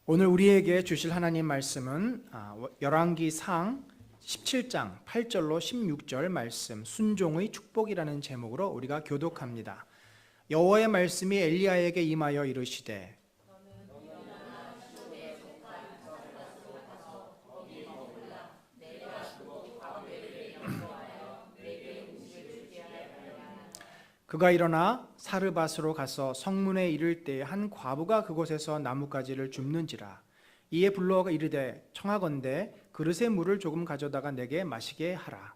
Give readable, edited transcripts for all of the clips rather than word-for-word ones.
오늘 우리에게 주실 하나님 말씀은 열왕기상 17장 8절로 16절 말씀, 순종의 축복이라는 제목으로 우리가 교독합니다. 여호와의 말씀이 엘리야에게 임하여 이르시되 그가 일어나 사르밧으로 가서 성문에 이를 때에 한 과부가 그곳에서 나뭇가지를 줍는지라. 이에 불러가 이르되 청하건대 그릇에 물을 조금 가져다가 내게 마시게 하라.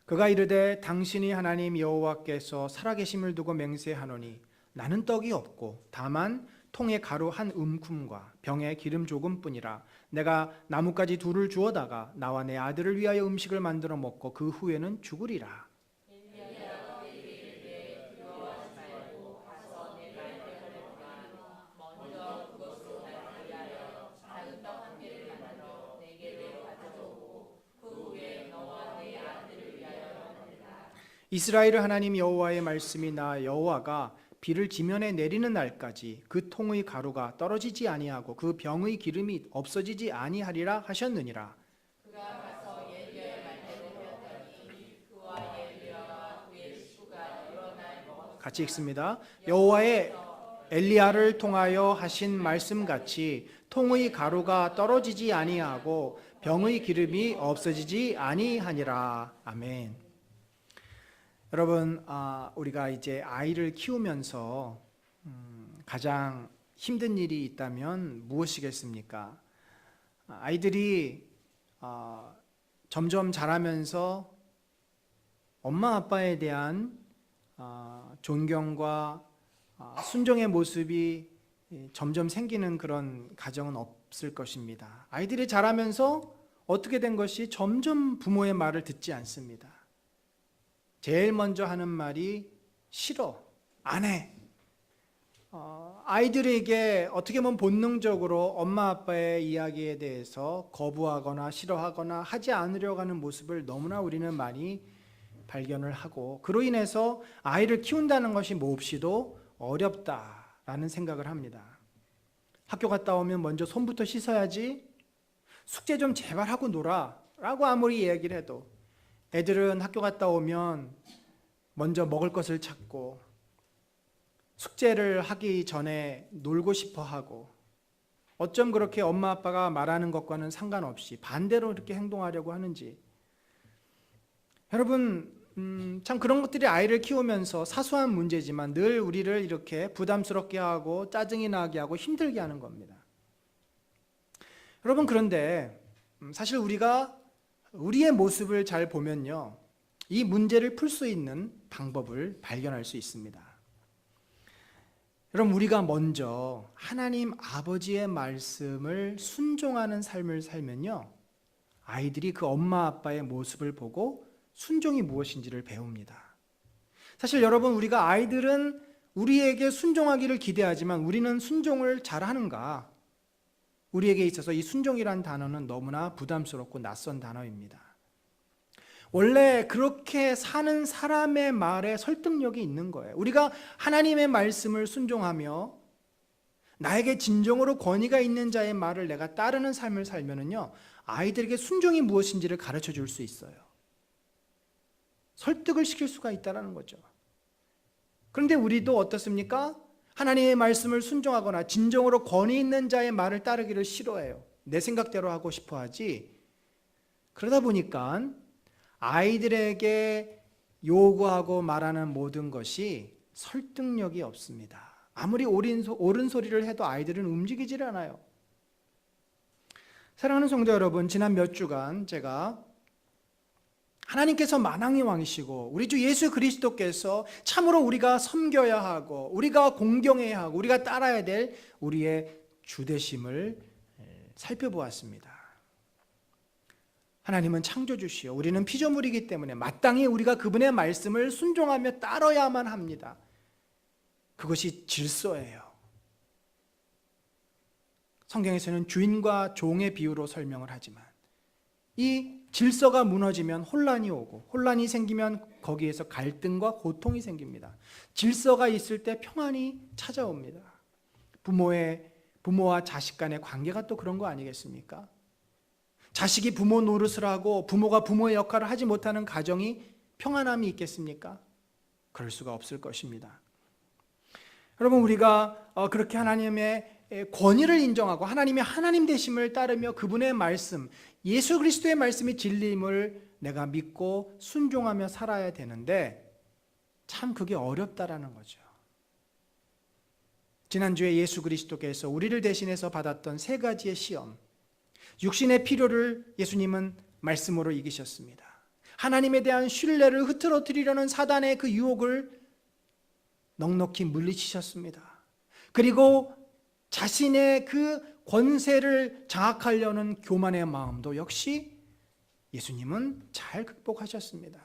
그가 이르되 당신이 하나님 여호와께서 살아계심을 두고 맹세하노니 나는 떡이 없고 다만 통에 가루 한 움큼과 병에 기름 조금뿐이라. 내가 나뭇가지 둘을 주어다가 나와 내 아들을 위하여 음식을 만들어 먹고 그 후에는 죽으리라. 이스라엘 하나님 여호와의 말씀이 나 여호와가 비를 지면에 내리는 날까지 그 통의 가루가 떨어지지 아니하고 그 병의 기름이 없어지지 아니하리라 하셨느니라. 같이 읽습니다. 여호와의 엘리야를 통하여 하신 말씀같이 통의 가루가 떨어지지 아니하고 병의 기름이 없어지지 아니하니라. 아멘. 여러분, 우리가 이제 아이를 키우면서 가장 힘든 일이 있다면 무엇이겠습니까? 아이들이 점점 자라면서 엄마 아빠에 대한 존경과 순종의 모습이 점점 생기는 그런 가정은 없을 것입니다. 아이들이 자라면서 어떻게 된 것이 점점 부모의 말을 듣지 않습니다. 제일 먼저 하는 말이 싫어, 안 해. 아이들에게 어떻게 보면 본능적으로 엄마 아빠의 이야기에 대해서 거부하거나 싫어하거나 하지 않으려고 하는 모습을 너무나 우리는 많이 발견을 하고, 그로 인해서 아이를 키운다는 것이 몹시도 어렵다라는 생각을 합니다. 학교 갔다 오면 먼저 손부터 씻어야지, 숙제 좀 제발 하고 놀아 라고 아무리 이야기를 해도 애들은 학교 갔다 오면 먼저 먹을 것을 찾고 숙제를 하기 전에 놀고 싶어 하고, 어쩜 그렇게 엄마 아빠가 말하는 것과는 상관없이 반대로 이렇게 행동하려고 하는지. 여러분, 참 그런 것들이 아이를 키우면서 사소한 문제지만 늘 우리를 이렇게 부담스럽게 하고 짜증이 나게 하고 힘들게 하는 겁니다. 여러분, 그런데 사실 우리가 우리의 모습을 잘 보면요, 이 문제를 풀 수 있는 방법을 발견할 수 있습니다. 여러분, 우리가 먼저 하나님 아버지의 말씀을 순종하는 삶을 살면요, 아이들이 그 엄마 아빠의 모습을 보고 순종이 무엇인지를 배웁니다. 사실 여러분, 우리가 아이들은 우리에게 순종하기를 기대하지만 우리는 순종을 잘하는가? 우리에게 있어서 이 순종이란 단어는 너무나 부담스럽고 낯선 단어입니다. 원래 그렇게 사는 사람의 말에 설득력이 있는 거예요. 우리가 하나님의 말씀을 순종하며 나에게 진정으로 권위가 있는 자의 말을 내가 따르는 삶을 살면은요, 아이들에게 순종이 무엇인지를 가르쳐 줄 수 있어요. 설득을 시킬 수가 있다는 거죠. 그런데 우리도 어떻습니까? 하나님의 말씀을 순종하거나 진정으로 권위 있는 자의 말을 따르기를 싫어해요. 내 생각대로 하고 싶어 하지. 그러다 보니까 아이들에게 요구하고 말하는 모든 것이 설득력이 없습니다. 아무리 옳은 소리를 해도 아이들은 움직이질 않아요. 사랑하는 성도 여러분, 지난 몇 주간 제가 하나님께서 만왕의 왕이시고 우리 주 예수 그리스도께서 참으로 우리가 섬겨야 하고 우리가 공경해야 하고 우리가 따라야 될 우리의 주되심을 살펴보았습니다. 하나님은 창조주시요 우리는 피조물이기 때문에 마땅히 우리가 그분의 말씀을 순종하며 따라야만 합니다. 그것이 질서예요. 성경에서는 주인과 종의 비유로 설명을 하지만 이 질서가 무너지면 혼란이 오고, 혼란이 생기면 거기에서 갈등과 고통이 생깁니다. 질서가 있을 때 평안이 찾아옵니다. 부모와 자식 간의 관계가 또 그런 거 아니겠습니까? 자식이 부모 노릇을 하고 부모가 부모의 역할을 하지 못하는 가정이 평안함이 있겠습니까? 그럴 수가 없을 것입니다. 여러분, 우리가 그렇게 하나님의 권위를 인정하고 하나님의 하나님 되심을 따르며 그분의 말씀, 예수 그리스도의 말씀이 진리임을 내가 믿고 순종하며 살아야 되는데 참 그게 어렵다라는 거죠. 지난주에 예수 그리스도께서 우리를 대신해서 받았던 세 가지의 시험, 육신의 필요를 예수님은 말씀으로 이기셨습니다. 하나님에 대한 신뢰를 흐트러뜨리려는 사단의 그 유혹을 넉넉히 물리치셨습니다. 그리고 자신의 그 권세를 장악하려는 교만의 마음도 역시 예수님은 잘 극복하셨습니다.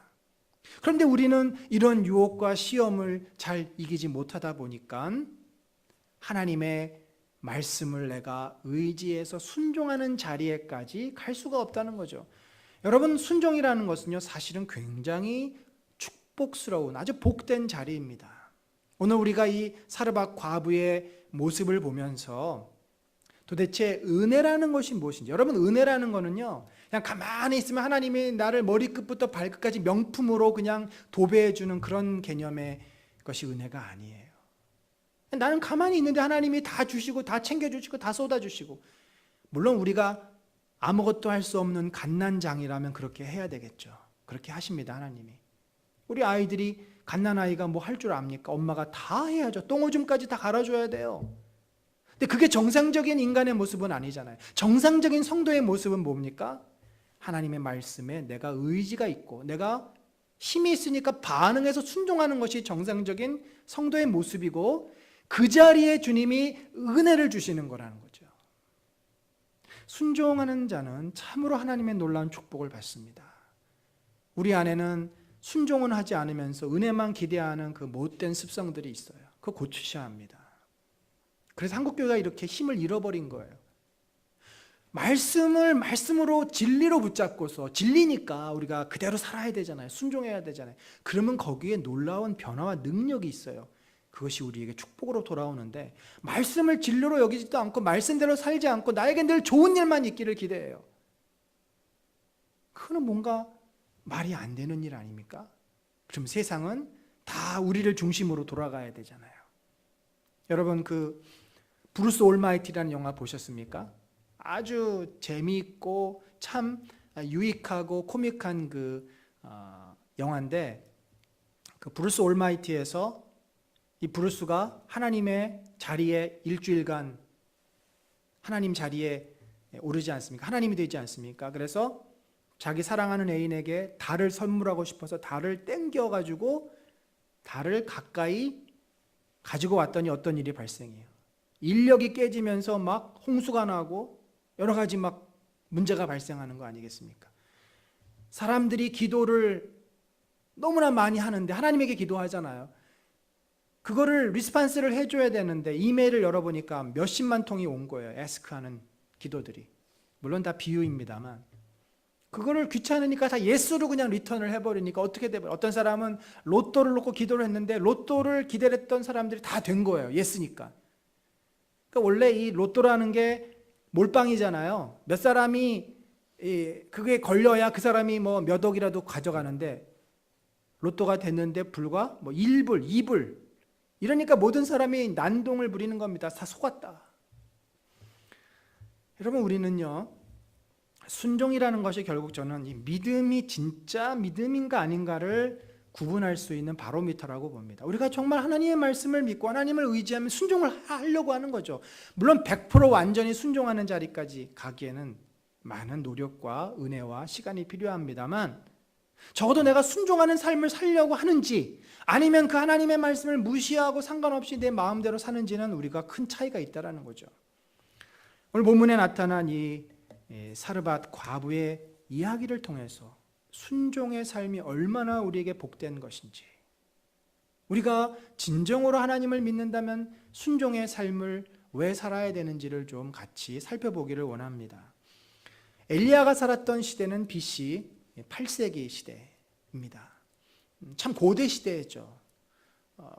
그런데 우리는 이런 유혹과 시험을 잘 이기지 못하다 보니까 하나님의 말씀을 내가 의지해서 순종하는 자리에까지 갈 수가 없다는 거죠. 여러분, 순종이라는 것은요, 사실은 굉장히 축복스러운 아주 복된 자리입니다. 오늘 우리가 이 사르밧 과부의 모습을 보면서 도대체 은혜라는 것이 무엇인지, 여러분, 은혜라는 거는요, 그냥 가만히 있으면 하나님이 나를 머리끝부터 발끝까지 명품으로 그냥 도배해 주는 그런 개념의 것이 은혜가 아니에요. 나는 가만히 있는데 하나님이 다 주시고 다 챙겨주시고 다 쏟아주시고, 물론 우리가 아무것도 할 수 없는 갓난장이라면 그렇게 해야 되겠죠. 그렇게 하십니다, 하나님이. 우리 아이들이 갓난아이가 뭐 할 줄 압니까? 엄마가 다 해야죠. 똥오줌까지 다 갈아줘야 돼요. 근데 그게 정상적인 인간의 모습은 아니잖아요. 정상적인 성도의 모습은 뭡니까? 하나님의 말씀에 내가 의지가 있고 내가 힘이 있으니까 반응해서 순종하는 것이 정상적인 성도의 모습이고, 그 자리에 주님이 은혜를 주시는 거라는 거죠. 순종하는 자는 참으로 하나님의 놀라운 축복을 받습니다. 우리 안에는 순종은 하지 않으면서 은혜만 기대하는 그 못된 습성들이 있어요. 그거 고치셔야 합니다. 그래서 한국교회가 이렇게 힘을 잃어버린 거예요. 말씀을 말씀으로 진리로 붙잡고서, 진리니까 우리가 그대로 살아야 되잖아요. 순종해야 되잖아요. 그러면 거기에 놀라운 변화와 능력이 있어요. 그것이 우리에게 축복으로 돌아오는데, 말씀을 진리로 여기지도 않고 말씀대로 살지 않고 나에게 늘 좋은 일만 있기를 기대해요. 그거는 뭔가 말이 안 되는 일 아닙니까? 그럼 세상은 다 우리를 중심으로 돌아가야 되잖아요. 여러분, 그 브루스 올마이티라는 영화 보셨습니까? 아주 재미있고 참 유익하고 코믹한 그 영화인데, 그 브루스 올마이티에서 이 브루스가 하나님의 자리에 일주일간 하나님 자리에 오르지 않습니까? 하나님이 되지 않습니까? 그래서 자기 사랑하는 애인에게 달을 선물하고 싶어서 달을 땡겨가지고 달을 가까이 가지고 왔더니 어떤 일이 발생해요. 인력이 깨지면서 막 홍수가 나고 여러 가지 막 문제가 발생하는 거 아니겠습니까? 사람들이 기도를 너무나 많이 하는데, 하나님에게 기도하잖아요. 그거를 리스판스를 해줘야 되는데 이메일을 열어보니까 몇십만 통이 온 거예요. 에스크하는 기도들이. 물론 다 비유입니다만, 그거를 귀찮으니까 다 예스로 그냥 리턴을 해버리니까 어떻게 돼버려요? 어떤 사람은 로또를 놓고 기도를 했는데 로또를 기다렸던 사람들이 다 된 거예요. 예스니까. 그러니까 원래 이 로또라는 게 몰빵이잖아요. 몇 사람이 그게 걸려야 그 사람이 뭐 몇 억이라도 가져가는데, 로또가 됐는데 불과 뭐 1불, 2불, 이러니까 모든 사람이 난동을 부리는 겁니다. 다 속았다. 여러분, 우리는요, 순종이라는 것이 결국 저는 이 믿음이 진짜 믿음인가 아닌가를 구분할 수 있는 바로미터라고 봅니다. 우리가 정말 하나님의 말씀을 믿고 하나님을 의지하면 순종을 하려고 하는 거죠. 물론 100% 완전히 순종하는 자리까지 가기에는 많은 노력과 은혜와 시간이 필요합니다만, 적어도 내가 순종하는 삶을 살려고 하는지 아니면 그 하나님의 말씀을 무시하고 상관없이 내 마음대로 사는지는 우리가 큰 차이가 있다는 거죠. 오늘 본문에 나타난 이 사르밧 과부의 이야기를 통해서 순종의 삶이 얼마나 우리에게 복된 것인지, 우리가 진정으로 하나님을 믿는다면 순종의 삶을 왜 살아야 되는지를 좀 같이 살펴보기를 원합니다. 엘리야가 살았던 시대는 BC 8세기 시대입니다. 참 고대 시대였죠.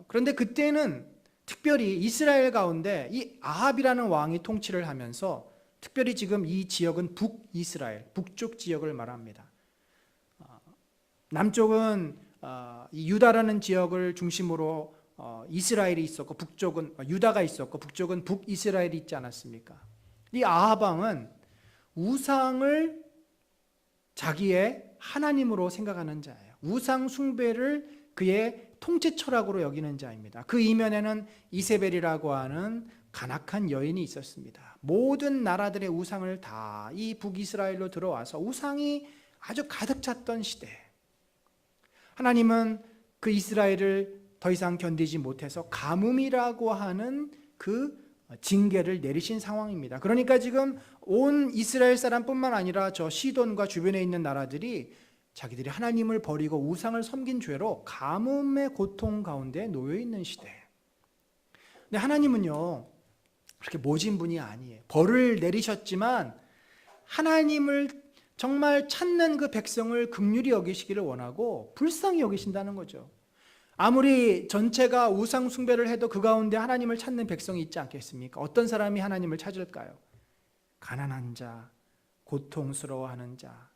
그런데 그때는 특별히 이스라엘 가운데 이 아합이라는 왕이 통치를 하면서 특별히 지금 이 지역은 북이스라엘, 북쪽 지역을 말합니다. 남쪽은 이 유다라는 지역을 중심으로 이스라엘이 있었고 북쪽은 유다가 있었고 북쪽은 북이스라엘이 있지 않았습니까? 이 아합 왕은 우상을 자기의 하나님으로 생각하는 자예요. 우상 숭배를 그의 통치 철학으로 여기는 자입니다. 그 이면에는 이세벨이라고 하는 간악한 여인이 있었습니다. 모든 나라들의 우상을 다 이 북이스라엘로 들어와서 우상이 아주 가득 찼던 시대. 하나님은 그 이스라엘을 더 이상 견디지 못해서 가뭄이라고 하는 그 징계를 내리신 상황입니다. 그러니까 지금 온 이스라엘 사람뿐만 아니라 저 시돈과 주변에 있는 나라들이 자기들이 하나님을 버리고 우상을 섬긴 죄로 가뭄의 고통 가운데 놓여 있는 시대. 근데 하나님은요, 그렇게 모진 분이 아니에요. 벌을 내리셨지만 하나님을 정말 찾는 그 백성을 긍휼히 여기시기를 원하고 불쌍히 여기신다는 거죠. 아무리 전체가 우상 숭배를 해도 그 가운데 하나님을 찾는 백성이 있지 않겠습니까? 어떤 사람이 하나님을 찾을까요? 가난한 자, 고통스러워하는 자,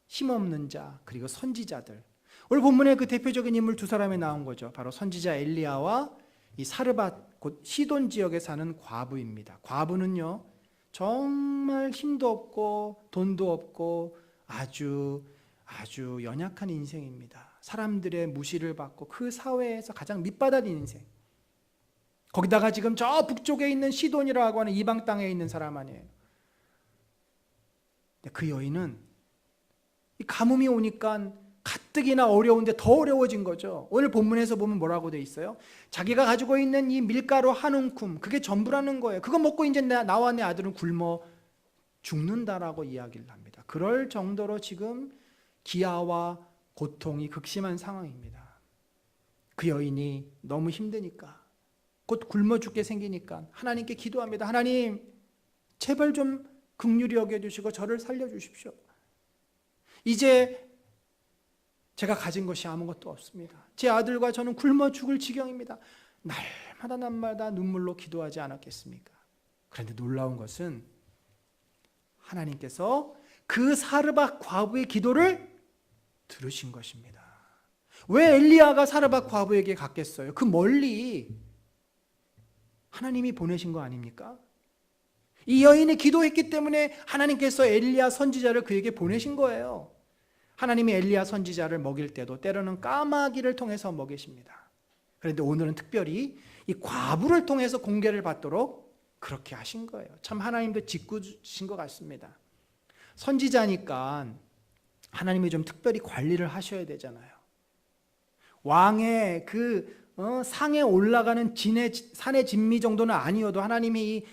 힘없는 자, 그리고 선지자들. 오늘 본문에 그 대표적인 인물 두 사람이 나온 거죠. 바로 선지자 엘리야와 이 사르밧 곧 시돈 지역에 사는 과부입니다. 과부는요, 정말 힘도 없고 돈도 없고 아주 연약한 인생입니다. 사람들의 무시를 받고 그 사회에서 가장 밑바닥인 인생. 거기다가 지금 저 북쪽에 있는 시돈이라고 하는 이방 땅에 있는 사람 아니에요. 그 여인은 이 가뭄이 오니까 가뜩이나 어려운데 더 어려워진 거죠. 오늘 본문에서 보면 뭐라고 돼 있어요? 자기가 가지고 있는 이 밀가루 한 움큼, 그게 전부라는 거예요. 그거 먹고 이제 나와 내 아들은 굶어 죽는다라고 이야기를 합니다. 그럴 정도로 지금 기아와 고통이 극심한 상황입니다. 그 여인이 너무 힘드니까, 곧 굶어 죽게 생기니까 하나님께 기도합니다. 하나님, 제발 좀 긍휼히 여겨주시고 저를 살려주십시오. 이제 제가 가진 것이 아무것도 없습니다. 제 아들과 저는 굶어 죽을 지경입니다. 날마다 눈물로 기도하지 않았겠습니까? 그런데 놀라운 것은 하나님께서 그 사르밧 과부의 기도를 들으신 것입니다. 왜 엘리야가 사르밧 과부에게 갔겠어요? 그 멀리 하나님이 보내신 거 아닙니까? 이 여인이 기도했기 때문에 하나님께서 엘리야 선지자를 그에게 보내신 거예요. 하나님이 엘리야 선지자를 먹일 때도 때로는 까마귀를 통해서 먹이십니다. 그런데 오늘은 특별히 이 과부를 통해서 공개를 받도록 그렇게 하신 거예요. 참 하나님도 짓궂으신 것 같습니다. 선지자니까 하나님이 좀 특별히 관리를 하셔야 되잖아요. 왕의 그 상에 올라가는 산의 진미 정도는 아니어도 하나님이 이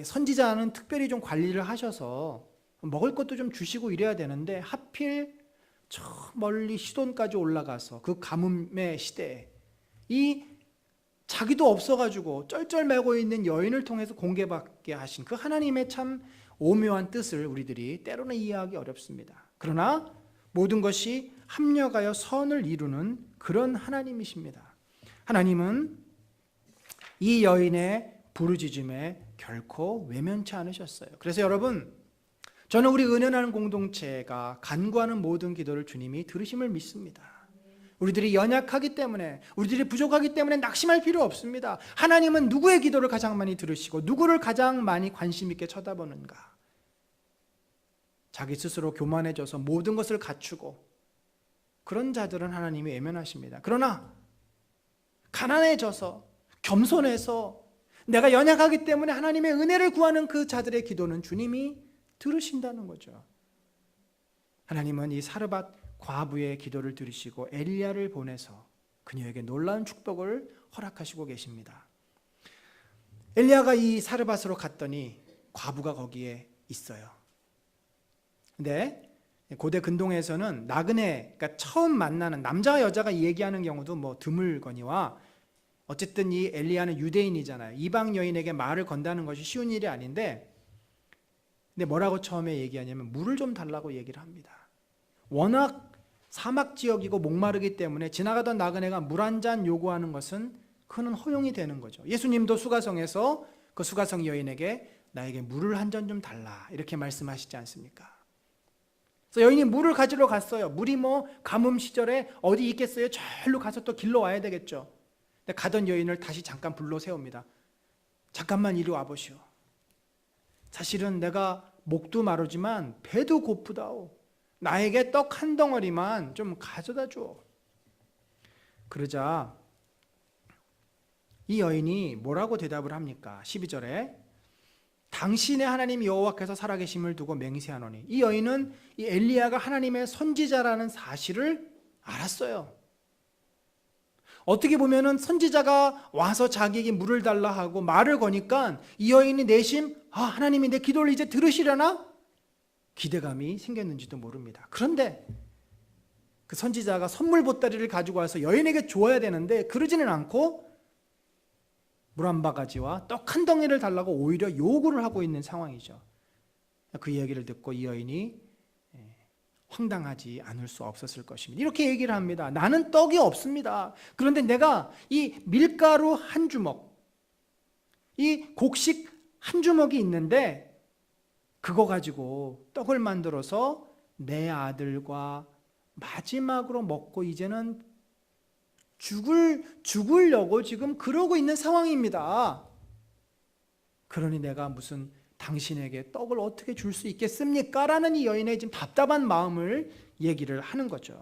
선지자는 특별히 좀 관리를 하셔서 먹을 것도 좀 주시고 이래야 되는데 하필 저 멀리 시돈까지 올라가서 그 가뭄의 시대에 이 자기도 없어가지고 쩔쩔매고 있는 여인을 통해서 공개받게 하신 그 하나님의 참 오묘한 뜻을 우리들이 때로는 이해하기 어렵습니다. 그러나 모든 것이 합력하여 선을 이루는 그런 하나님이십니다. 하나님은 이 여인의 부르짖음에 결코 외면치 않으셨어요. 그래서 여러분, 저는 우리 은연하는 공동체가 간구하는 모든 기도를 주님이 들으심을 믿습니다. 우리들이 연약하기 때문에, 우리들이 부족하기 때문에 낙심할 필요 없습니다. 하나님은 누구의 기도를 가장 많이 들으시고 누구를 가장 많이 관심 있게 쳐다보는가? 자기 스스로 교만해져서 모든 것을 갖추고 그런 자들은 하나님이 외면하십니다. 그러나 가난해져서 겸손해서 내가 연약하기 때문에 하나님의 은혜를 구하는 그 자들의 기도는 주님이 들으신다는 거죠. 하나님은 이 사르밧 과부의 기도를 들으시고 엘리야를 보내서 그녀에게 놀라운 축복을 허락하시고 계십니다. 엘리야가 이 사르밧으로 갔더니 과부가 거기에 있어요. 근데 고대 근동에서는 나그네, 그러니까 처음 만나는 남자와 여자가 얘기하는 경우도 뭐 드물거니와 어쨌든 이 엘리야는 유대인이잖아요. 이방 여인에게 말을 건다는 것이 쉬운 일이 아닌데 근데 뭐라고 처음에 얘기하냐면 물을 좀 달라고 얘기를 합니다. 워낙 사막 지역이고 목마르기 때문에 지나가던 나그네가 물 한 잔 요구하는 것은 그는 허용이 되는 거죠. 예수님도 수가성에서 그 수가성 여인에게 나에게 물을 한 잔 좀 달라 이렇게 말씀하시지 않습니까? 그래서 여인이 물을 가지러 갔어요. 물이 뭐 가뭄 시절에 어디 있겠어요? 절로 가서 또 길러 와야 되겠죠. 근데 가던 여인을 다시 잠깐 불러 세웁니다. 잠깐만 이리 와보시오. 사실은 내가 목도 마르지만 배도 고프다오. 나에게 떡 한 덩어리만 좀 가져다 줘. 그러자 이 여인이 뭐라고 대답을 합니까? 12절에 당신의 하나님 여호와께서 살아계심을 두고 맹세하노니, 이 여인은 이 엘리야가 하나님의 선지자라는 사실을 알았어요. 어떻게 보면은 선지자가 와서 자기에게 물을 달라 하고 말을 거니까 이 여인이 내심 하나님이 내 기도를 이제 들으시려나? 기대감이 생겼는지도 모릅니다. 그런데 그 선지자가 선물 보따리를 가지고 와서 여인에게 주어야 되는데 그러지는 않고 물 한 바가지와 떡 한 덩이를 달라고 오히려 요구를 하고 있는 상황이죠. 그 이야기를 듣고 이 여인이 황당하지 않을 수 없었을 것입니다. 이렇게 얘기를 합니다. 나는 떡이 없습니다. 그런데 내가 이 밀가루 한 주먹, 이 곡식 한 주먹이 있는데 그거 가지고 떡을 만들어서 내 아들과 마지막으로 먹고 이제는 죽으려고 지금 그러고 있는 상황입니다. 그러니 내가 무슨 당신에게 떡을 어떻게 줄 수 있겠습니까? 라는 이 여인의 지금 답답한 마음을 얘기를 하는 거죠.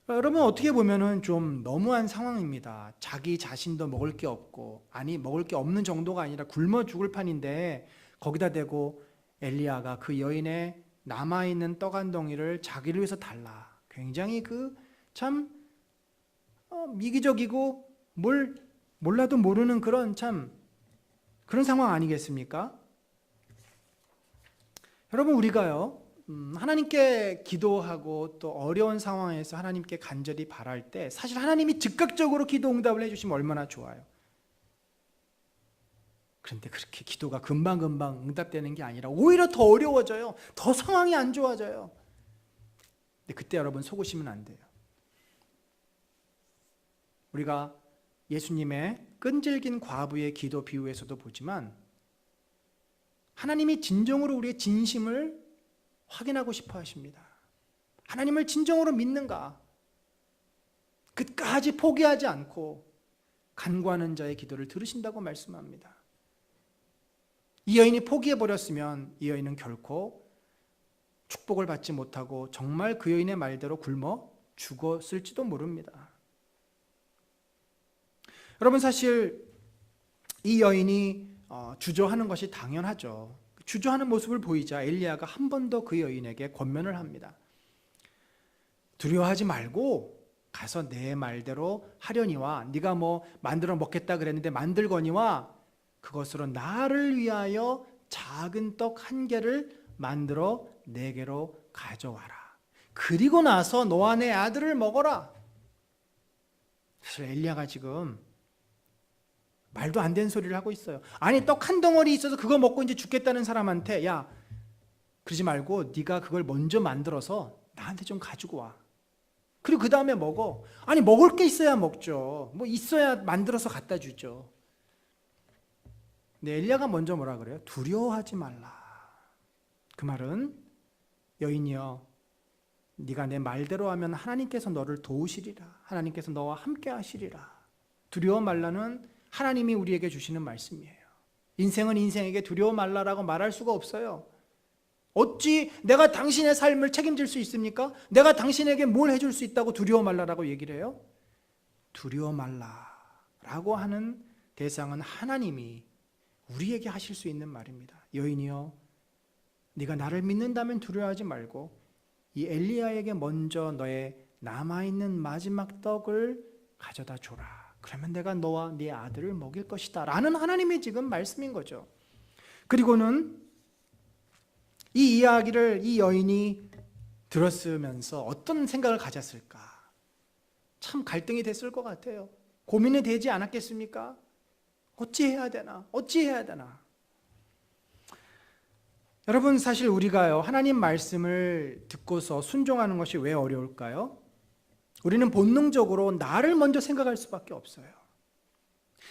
여러분, 어떻게 보면은 좀 너무한 상황입니다. 자기 자신도 먹을 게 없고, 아니 먹을 게 없는 정도가 아니라 굶어 죽을 판인데 거기다 대고 엘리야가 그 여인의 남아있는 떡 한 덩이를 자기를 위해서 달라. 굉장히 참 미기적이고 몰라도 모르는 그런 상황 아니겠습니까? 여러분, 우리가요 하나님께 기도하고 또 어려운 상황에서 하나님께 간절히 바랄 때 사실 하나님이 즉각적으로 기도 응답을 해주시면 얼마나 좋아요. 그런데 그렇게 기도가 금방금방 응답되는 게 아니라 오히려 더 어려워져요. 더 상황이 안 좋아져요. 근데 그때 여러분 속으시면 안 돼요. 우리가 예수님의 끈질긴 과부의 기도 비유에서도 보지만 하나님이 진정으로 우리의 진심을 확인하고 싶어 하십니다. 하나님을 진정으로 믿는가? 끝까지 포기하지 않고 간구하는 자의 기도를 들으신다고 말씀합니다. 이 여인이 포기해버렸으면 이 여인은 결코 축복을 받지 못하고 정말 그 여인의 말대로 굶어 죽었을지도 모릅니다. 여러분, 사실 이 여인이 주저하는 것이 당연하죠. 주저하는 모습을 보이자 엘리야가 한 번 더 그 여인에게 권면을 합니다. 두려워하지 말고 가서 내 말대로 하려니와 네가 뭐 만들어 먹겠다 그랬는데 만들거니와 그것으로 나를 위하여 작은 떡 한 개를 만들어 내게로 가져와라. 그리고 나서 너와 내 아들을 먹어라. 사실 엘리야가 지금 말도 안 되는 소리를 하고 있어요. 아니, 떡 한 덩어리 있어서 그거 먹고 이제 죽겠다는 사람한테 야, 그러지 말고 네가 그걸 먼저 만들어서 나한테 좀 가지고 와. 그리고 그 다음에 먹어. 아니, 먹을 게 있어야 먹죠. 뭐 있어야 만들어서 갖다 주죠. 근데 엘리야가 먼저 뭐라 그래요? 두려워하지 말라. 그 말은 여인이여, 네가 내 말대로 하면 하나님께서 너를 도우시리라. 하나님께서 너와 함께 하시리라. 두려워 말라는 하나님이 우리에게 주시는 말씀이에요. 인생은 인생에게 두려워 말라라고 말할 수가 없어요. 어찌 내가 당신의 삶을 책임질 수 있습니까? 내가 당신에게 뭘 해줄 수 있다고 두려워 말라라고 얘기를 해요? 두려워 말라라고 하는 대상은 하나님이 우리에게 하실 수 있는 말입니다. 여인이여, 네가 나를 믿는다면 두려워하지 말고 이 엘리야에게 먼저 너의 남아있는 마지막 떡을 가져다 줘라. 그러면 내가 너와 네 아들을 먹일 것이다 라는 하나님의 지금 말씀인 거죠. 그리고는 이 이야기를 이 여인이 들었으면서 어떤 생각을 가졌을까? 참 갈등이 됐을 것 같아요. 고민이 되지 않았겠습니까? 어찌 해야 되나? 여러분, 사실 우리가요, 하나님 말씀을 듣고서 순종하는 것이 왜 어려울까요? 우리는 본능적으로 나를 먼저 생각할 수밖에 없어요.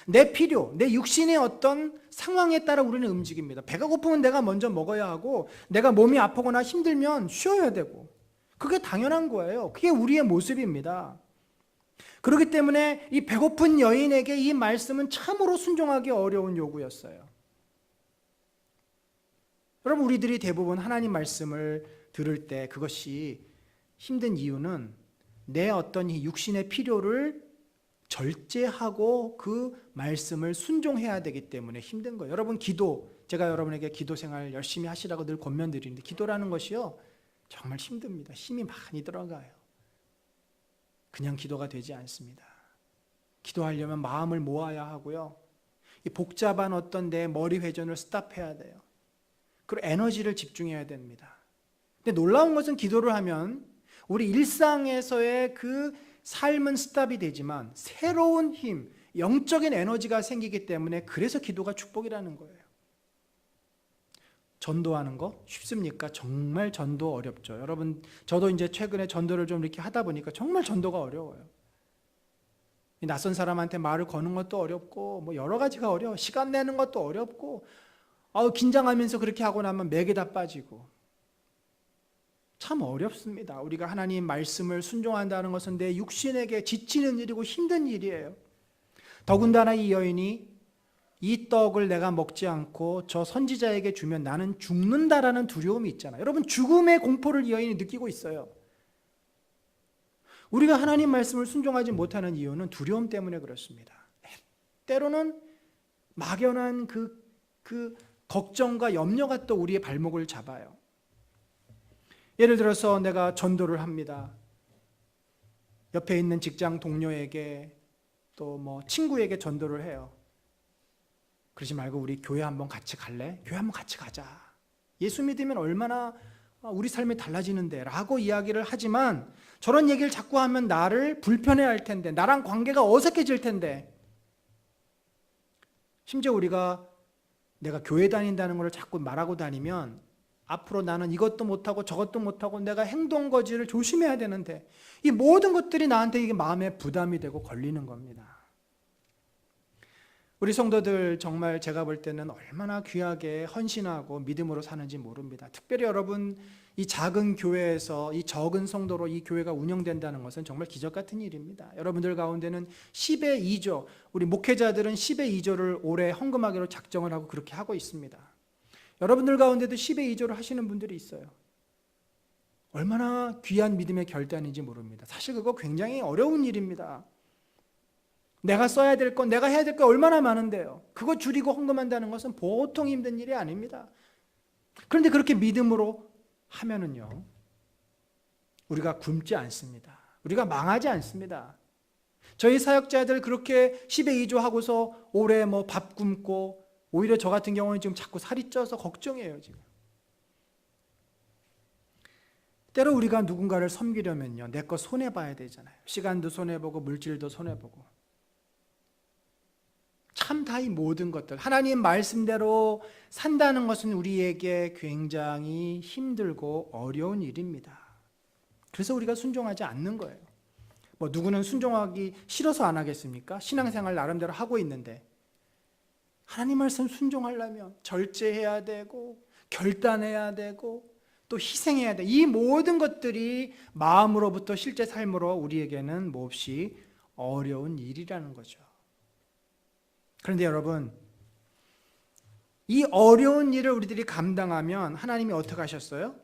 내 필요, 내 육신의 어떤 상황에 따라 우리는 움직입니다. 배가 고프면 내가 먼저 먹어야 하고, 내가 몸이 아프거나 힘들면 쉬어야 되고, 그게 당연한 거예요. 그게 우리의 모습입니다. 그렇기 때문에 이 배고픈 여인에게 이 말씀은 참으로 순종하기 어려운 요구였어요. 여러분, 우리들이 대부분 하나님 말씀을 들을 때 그것이 힘든 이유는 내 어떤 이 육신의 필요를 절제하고 그 말씀을 순종해야 되기 때문에 힘든 거예요. 여러분, 제가 여러분에게 기도 생활 열심히 하시라고 늘 권면드리는데, 기도라는 것이요, 정말 힘듭니다. 힘이 많이 들어가요. 그냥 기도가 되지 않습니다. 기도하려면 마음을 모아야 하고요, 이 복잡한 어떤 내 머리 회전을 스탑해야 돼요. 그리고 에너지를 집중해야 됩니다. 근데 놀라운 것은 기도를 하면 우리 일상에서의 그 삶은 스탑이 되지만 새로운 힘, 영적인 에너지가 생기기 때문에, 그래서 기도가 축복이라는 거예요. 전도하는 거 쉽습니까? 정말 전도 어렵죠. 여러분, 저도 이제 최근에 전도를 좀 이렇게 하다 보니까 정말 전도가 어려워요. 낯선 사람한테 말을 거는 것도 어렵고, 뭐 여러 가지가 어려워. 시간 내는 것도 어렵고, 긴장하면서 그렇게 하고 나면 맥이 다 빠지고, 참 어렵습니다. 우리가 하나님 말씀을 순종한다는 것은 내 육신에게 지치는 일이고 힘든 일이에요. 더군다나 이 여인이 이 떡을 내가 먹지 않고 저 선지자에게 주면 나는 죽는다라는 두려움이 있잖아요. 여러분, 죽음의 공포를 이 여인이 느끼고 있어요. 우리가 하나님 말씀을 순종하지 못하는 이유는 두려움 때문에 그렇습니다. 때로는 막연한 그 걱정과 염려가 또 우리의 발목을 잡아요. 예를 들어서 내가 전도를 합니다. 옆에 있는 직장 동료에게 또 뭐 친구에게 전도를 해요. 그러지 말고 우리 교회 한번 같이 갈래? 교회 한번 같이 가자. 예수 믿으면 얼마나 우리 삶이 달라지는데 라고 이야기를 하지만, 저런 얘기를 자꾸 하면 나를 불편해할 텐데, 나랑 관계가 어색해질 텐데, 심지어 우리가 내가 교회 다닌다는 걸 자꾸 말하고 다니면 앞으로 나는 이것도 못하고 저것도 못하고 내가 행동거지를 조심해야 되는데, 이 모든 것들이 나한테 이게 마음에 부담이 되고 걸리는 겁니다. 우리 성도들 정말 제가 볼 때는 얼마나 귀하게 헌신하고 믿음으로 사는지 모릅니다. 특별히 여러분, 이 작은 교회에서 이 적은 성도로 이 교회가 운영된다는 것은 정말 기적 같은 일입니다. 여러분들 가운데는 10의 2조, 우리 목회자들은 10의 2조를 올해 헌금하기로 작정을 하고 그렇게 하고 있습니다. 여러분들 가운데도 10의 2조를 하시는 분들이 있어요. 얼마나 귀한 믿음의 결단인지 모릅니다. 사실 그거 굉장히 어려운 일입니다. 내가 써야 될 건, 내가 해야 될 거 얼마나 많은데요. 그거 줄이고 헌금한다는 것은 보통 힘든 일이 아닙니다. 그런데 그렇게 믿음으로 하면은요, 우리가 굶지 않습니다. 우리가 망하지 않습니다. 저희 사역자들 그렇게 10의 2조 하고서 올해 뭐 밥 굶고, 오히려 저 같은 경우는 지금 자꾸 살이 쪄서 걱정이에요, 지금. 때로 우리가 누군가를 섬기려면요, 내 거 손해봐야 되잖아요. 시간도 손해보고 물질도 손해보고. 참 다 이 모든 것들, 하나님 말씀대로 산다는 것은 우리에게 굉장히 힘들고 어려운 일입니다. 그래서 우리가 순종하지 않는 거예요. 뭐 누구는 순종하기 싫어서 안 하겠습니까? 신앙생활 나름대로 하고 있는데, 하나님 말씀 순종하려면 절제해야 되고 결단해야 되고 또 희생해야 돼. 이 모든 것들이 마음으로부터 실제 삶으로 우리에게는 몹시 어려운 일이라는 거죠. 그런데 여러분, 이 어려운 일을 우리들이 감당하면 하나님이 어떻게 하셨어요?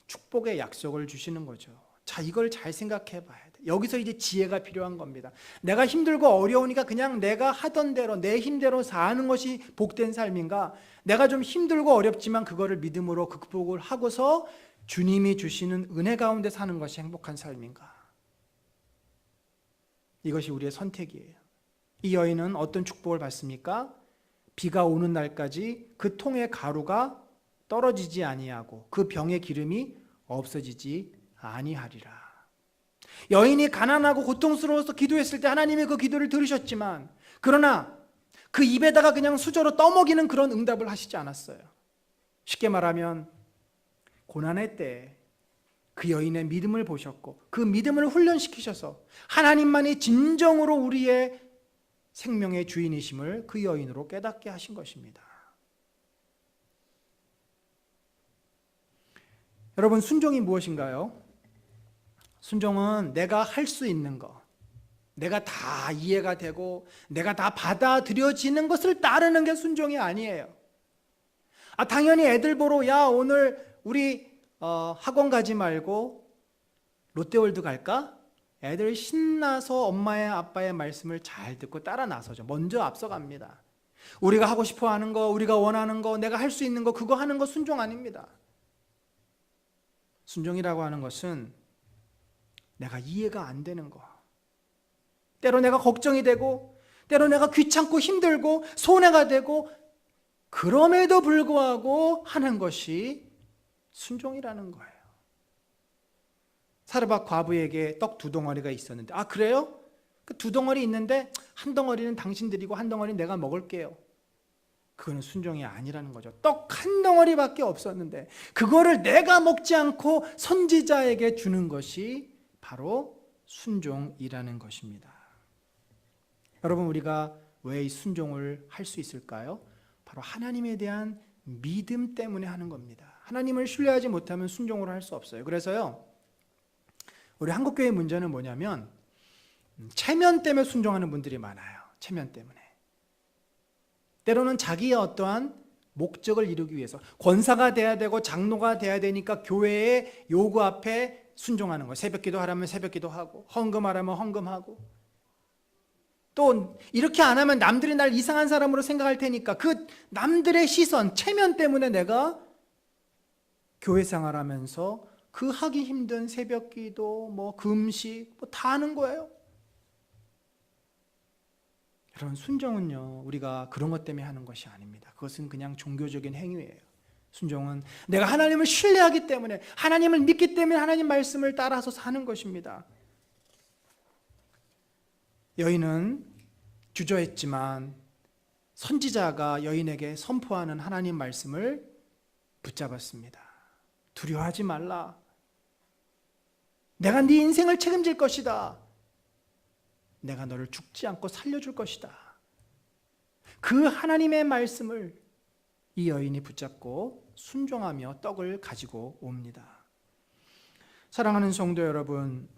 축복의 약속을 주시는 거죠. 자, 이걸 잘 생각해 봐야 돼. 여기서 이제 지혜가 필요한 겁니다. 내가 힘들고 어려우니까 그냥 내가 하던 대로 내 힘대로 사는 것이 복된 삶인가? 내가 좀 힘들고 어렵지만 그거를 믿음으로 극복을 하고서 주님이 주시는 은혜 가운데 사는 것이 행복한 삶인가? 이것이 우리의 선택이에요. 이 여인은 어떤 축복을 받습니까? 비가 오는 날까지 그 통의 가루가 떨어지지 아니하고 그 병의 기름이 없어지지 아니하리라. 여인이 가난하고 고통스러워서 기도했을 때 하나님이 그 기도를 들으셨지만, 그러나 그 입에다가 그냥 수저로 떠먹이는 그런 응답을 하시지 않았어요. 쉽게 말하면 고난의 때 그 여인의 믿음을 보셨고 그 믿음을 훈련시키셔서 하나님만이 진정으로 우리의 생명의 주인이심을 그 여인으로 깨닫게 하신 것입니다. 여러분, 순종이 무엇인가요? 순종은 내가 할 수 있는 것, 내가 다 이해가 되고 내가 다 받아들여지는 것을 따르는 게 순종이 아니에요. 당연히 애들 보러 야 오늘 우리 학원 가지 말고 롯데월드 갈까? 애들 신나서 엄마의 아빠의 말씀을 잘 듣고 따라 나서죠. 먼저 앞서갑니다. 우리가 하고 싶어 하는 거, 우리가 원하는 거, 내가 할 수 있는 거, 그거 하는 거 순종 아닙니다. 순종이라고 하는 것은 내가 이해가 안 되는 거, 때로 내가 걱정이 되고 때로 내가 귀찮고 힘들고 손해가 되고 그럼에도 불구하고 하는 것이 순종이라는 거예요. 사르밧 과부에게 떡 2덩어리가 있었는데 그래요? 그 2덩어리 있는데 한 덩어리는 당신 드리고 한 덩어리는 내가 먹을게요. 그거는 순종이 아니라는 거죠. 떡 한 덩어리밖에 없었는데 그거를 내가 먹지 않고 선지자에게 주는 것이 바로 순종이라는 것입니다. 여러분, 우리가 왜 이 순종을 할 수 있을까요? 바로 하나님에 대한 믿음 때문에 하는 겁니다. 하나님을 신뢰하지 못하면 순종을 할 수 없어요. 그래서요, 우리 한국교회의 문제는 뭐냐면 체면 때문에 순종하는 분들이 많아요. 체면 때문에. 때로는 자기의 어떠한 목적을 이루기 위해서 권사가 돼야 되고 장로가 돼야 되니까 교회의 요구 앞에 순종하는 거예요. 새벽기도 하라면 새벽기도 하고 헌금하라면 헌금하고, 또 이렇게 안 하면 남들이 날 이상한 사람으로 생각할 테니까 그 남들의 시선, 체면 때문에 내가 교회 생활하면서 그 하기 힘든 새벽기도, 금식 다 하는 거예요. 여러분, 순종은요, 우리가 그런 것 때문에 하는 것이 아닙니다. 그것은 그냥 종교적인 행위예요. 순종은 내가 하나님을 신뢰하기 때문에, 하나님을 믿기 때문에 하나님 말씀을 따라서 사는 것입니다. 여인은 주저했지만 선지자가 여인에게 선포하는 하나님 말씀을 붙잡았습니다. 두려워하지 말라. 내가 네 인생을 책임질 것이다. 내가 너를 죽지 않고 살려줄 것이다. 그 하나님의 말씀을 이 여인이 붙잡고 순종하며 떡을 가지고 옵니다. 사랑하는 성도 여러분,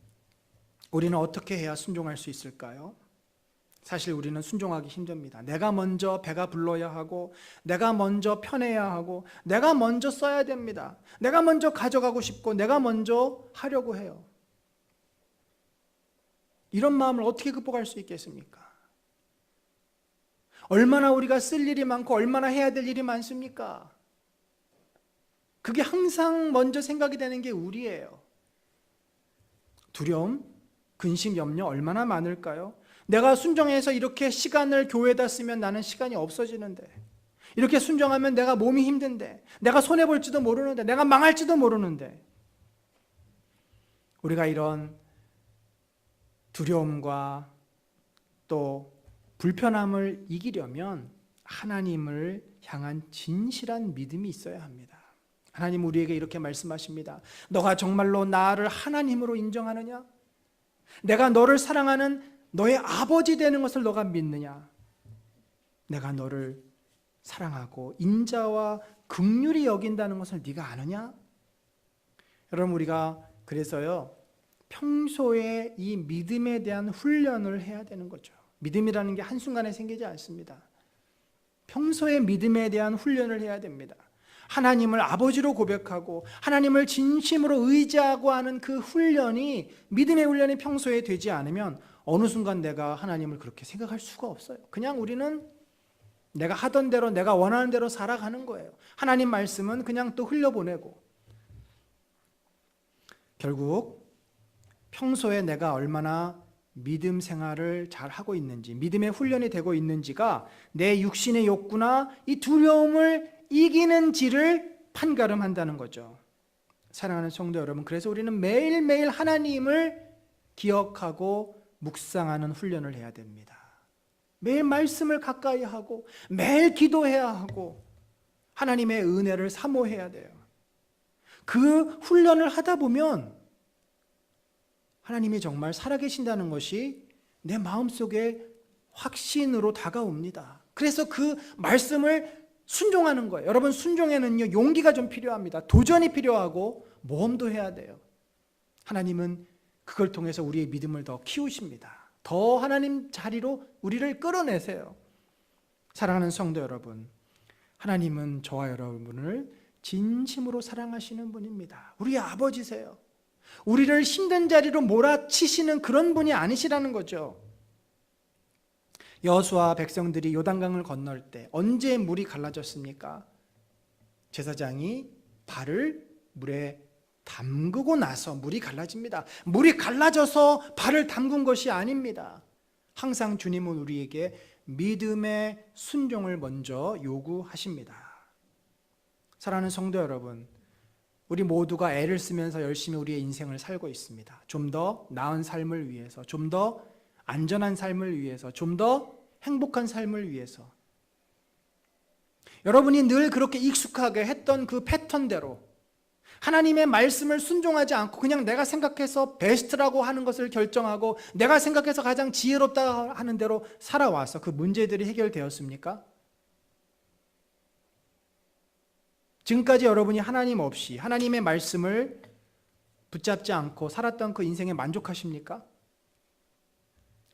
우리는 어떻게 해야 순종할 수 있을까요? 사실 우리는 순종하기 힘듭니다. 내가 먼저 배가 불러야 하고, 내가 먼저 편해야 하고, 내가 먼저 써야 됩니다. 내가 먼저 가져가고 싶고, 내가 먼저 하려고 해요. 이런 마음을 어떻게 극복할 수 있겠습니까? 얼마나 우리가 쓸 일이 많고 얼마나 해야 될 일이 많습니까? 그게 항상 먼저 생각이 되는 게 우리예요. 두려움, 근심, 염려 얼마나 많을까요? 내가 순종해서 이렇게 시간을 교회에다 쓰면 나는 시간이 없어지는데, 이렇게 순종하면 내가 몸이 힘든데, 내가 손해볼지도 모르는데, 내가 망할지도 모르는데, 우리가 이런 두려움과 또 불편함을 이기려면 하나님을 향한 진실한 믿음이 있어야 합니다. 하나님 우리에게 이렇게 말씀하십니다. 너가 정말로 나를 하나님으로 인정하느냐? 내가 너를 사랑하는 너의 아버지 되는 것을 너가 믿느냐? 내가 너를 사랑하고 인자와 긍휼히 여긴다는 것을 네가 아느냐? 여러분, 우리가 그래서요, 평소에 이 믿음에 대한 훈련을 해야 되는 거죠. 믿음이라는 게 한순간에 생기지 않습니다. 평소에 믿음에 대한 훈련을 해야 됩니다. 하나님을 아버지로 고백하고 하나님을 진심으로 의지하고 하는 그 훈련이, 믿음의 훈련이 평소에 되지 않으면 어느 순간 내가 하나님을 그렇게 생각할 수가 없어요. 그냥 우리는 내가 하던 대로, 내가 원하는 대로 살아가는 거예요. 하나님 말씀은 그냥 또 흘려보내고. 결국 평소에 내가 얼마나 믿음 생활을 잘 하고 있는지, 믿음의 훈련이 되고 있는지가 내 육신의 욕구나 이 두려움을 이기는지를 판가름한다는 거죠. 사랑하는 성도 여러분, 그래서 우리는 매일매일 하나님을 기억하고 묵상하는 훈련을 해야 됩니다. 매일 말씀을 가까이 하고 매일 기도해야 하고, 하나님의 은혜를 사모해야 돼요. 그 훈련을 하다 보면 하나님이 정말 살아계신다는 것이 내 마음속에 확신으로 다가옵니다. 그래서 그 말씀을 순종하는 거예요. 여러분, 순종에는요, 용기가 좀 필요합니다. 도전이 필요하고 모험도 해야 돼요. 하나님은 그걸 통해서 우리의 믿음을 더 키우십니다. 더 하나님 자리로 우리를 끌어내세요. 사랑하는 성도 여러분, 하나님은 저와 여러분을 진심으로 사랑하시는 분입니다. 우리 아버지세요. 우리를 힘든 자리로 몰아치시는 그런 분이 아니시라는 거죠. 여호수아 백성들이 요단강을 건널 때 언제 물이 갈라졌습니까? 제사장이 발을 물에 담그고 나서 물이 갈라집니다. 물이 갈라져서 발을 담근 것이 아닙니다. 항상 주님은 우리에게 믿음의 순종을 먼저 요구하십니다. 사랑하는 성도 여러분, 우리 모두가 애를 쓰면서 열심히 우리의 인생을 살고 있습니다. 좀 더 나은 삶을 위해서, 좀 더 안전한 삶을 위해서, 좀 더 행복한 삶을 위해서. 여러분이 늘 그렇게 익숙하게 했던 그 패턴대로 하나님의 말씀을 순종하지 않고 그냥 내가 생각해서 베스트라고 하는 것을 결정하고 내가 생각해서 가장 지혜롭다 하는 대로 살아와서 그 문제들이 해결되었습니까? 지금까지 여러분이 하나님 없이 하나님의 말씀을 붙잡지 않고 살았던 그 인생에 만족하십니까?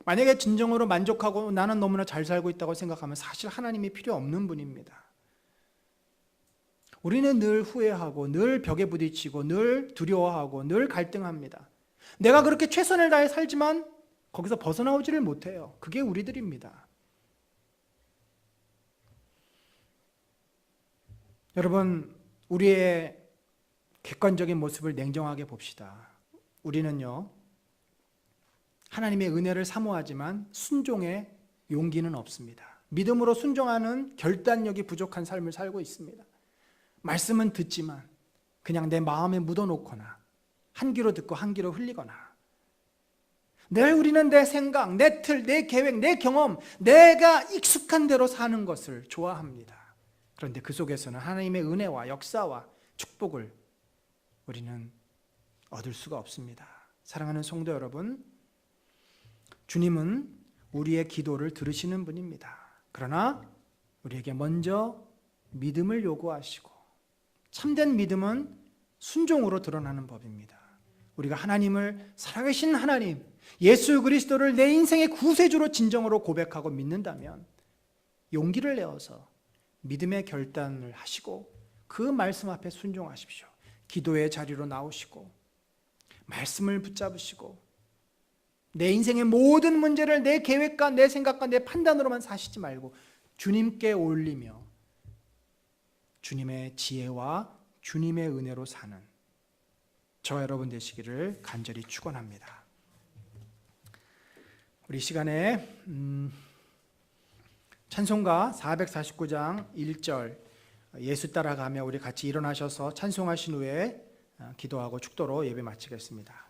만약에 진정으로 만족하고 나는 너무나 잘 살고 있다고 생각하면 사실 하나님이 필요 없는 분입니다. 우리는 늘 후회하고 늘 벽에 부딪히고 늘 두려워하고 늘 갈등합니다. 내가 그렇게 최선을 다해 살지만 거기서 벗어나오지를 못해요. 그게 우리들입니다. 여러분, 우리의 객관적인 모습을 냉정하게 봅시다. 우리는요, 하나님의 은혜를 사모하지만 순종의 용기는 없습니다. 믿음으로 순종하는 결단력이 부족한 삶을 살고 있습니다. 말씀은 듣지만 그냥 내 마음에 묻어놓거나 한 귀로 듣고 한 귀로 흘리거나 늘 우리는 내 생각, 내 틀, 내 계획, 내 경험, 내가 익숙한 대로 사는 것을 좋아합니다. 그런데 그 속에서는 하나님의 은혜와 역사와 축복을 우리는 얻을 수가 없습니다. 사랑하는 성도 여러분, 주님은 우리의 기도를 들으시는 분입니다. 그러나 우리에게 먼저 믿음을 요구하시고 참된 믿음은 순종으로 드러나는 법입니다. 우리가 하나님을 살아계신 하나님, 예수 그리스도를 내 인생의 구세주로 진정으로 고백하고 믿는다면 용기를 내어서 믿음의 결단을 하시고 그 말씀 앞에 순종하십시오. 기도의 자리로 나오시고 말씀을 붙잡으시고 내 인생의 모든 문제를 내 계획과 내 생각과 내 판단으로만 사시지 말고 주님께 올리며 주님의 지혜와 주님의 은혜로 사는 저와 여러분 되시기를 간절히 축원합니다. 우리 시간에 찬송가 449장 1절 예수 따라가며 우리 같이 일어나셔서 찬송하신 후에 기도하고 축도로 예배 마치겠습니다.